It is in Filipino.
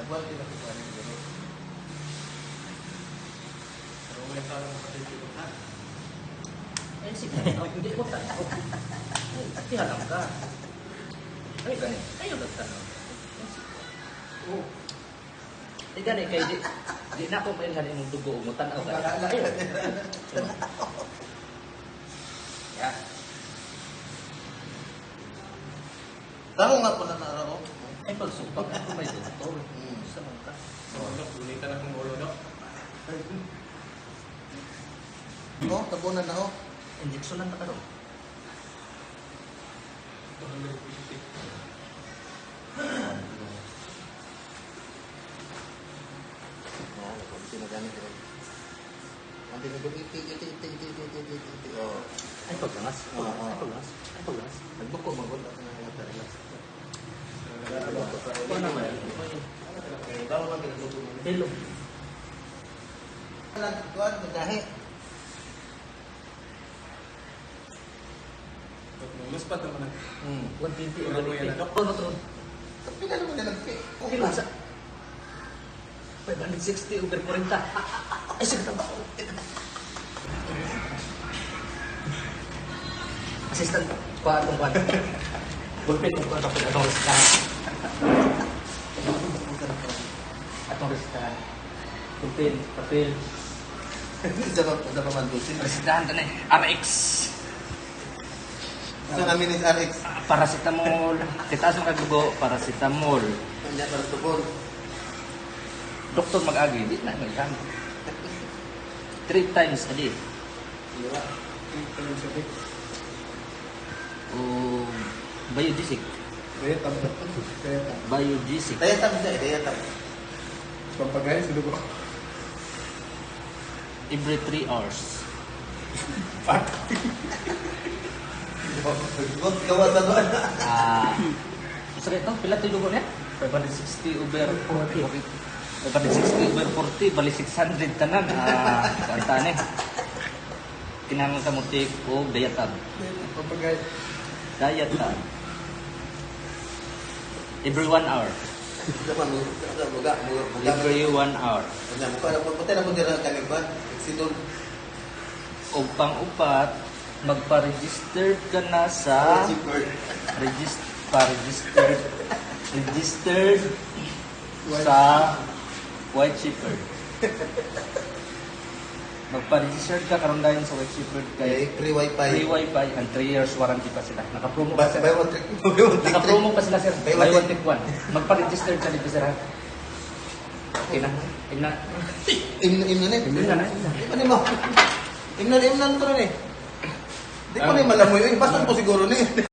Nagwal din ako pa rin siguro. Pero may sa mga katitiluhan. Eh, sige. Hindi ko tanaw. Ay, tiyanang ka. Ay, ganit. Kayo nagtanaw. Oo. Eh, ganit kayo. Di na ako mailhan yung dugo. Umutanaw ka. Ayun. Yeah. Taro nga po na narao. Ay, pagsumpak ako may doktor. Sa mga ka. Ulitan akong ulo, no? No, tabunan na ho. Injection lang na ka ron. Nanti iti. Oh. Ay, paglangas. Oo. Ay, paglangas. Ay, paglangas. Nagbuko magod ako na relax. Ano naman? Daw lang ginagbuko mo. Hello. Kuan magahi. Mas pa naman. 120 Wala mo yan, Doktor na to. Tapi kan mo nagpi. Okay lang sa... 560 over 40. Ay, sige na ba? Assistant, kuha itong kuha. Bulpin kung kuha itong resitahan. Atong resitahan. Bulpin, papel. Sa pamandusin. Resitahan ka na eh. RX. Sa namin is RX. Paracetamol. Titaas ang kagugo. Paracetamol. Kanya para tubol. Doktor mag-agi. Di na, may kami. 3 times a day. Diba? O biodisic. Kaya tambak. Kaya tambak. Biodisic. Daya tam sa daya tam. Pampagay, sinubo. Every 3 hours. Gawa sa doon. Isa ito, pila ito yung dugo niya? 560 over 40. 560 over 40, bali 600 tanan. Kanta ni. Kinahanglan ka mo take o diatab. Pampagay. Diatab. Every 1 hour. Dapat mo buga. Every 1 hour. Kanya mo para mo puti na mo dira kami ba? Sidon. O pang-upat, magpa-register ka na sa registered sa White Shepherd. Magpa-register ka karon dayon sa White Shepherd kay Free wifi. free wifi and 3 years warranty pa sila. Naka-promo pa Basta sila. by one trick. Naka-promo pa sila sir. Buy Buy one one take one. Magpa-register ka dito sir. Okay na. Ina. Imna ni. Ina na. Ano mo? Imna to ni. Di ko ni malamoy. Basta po siguro ni.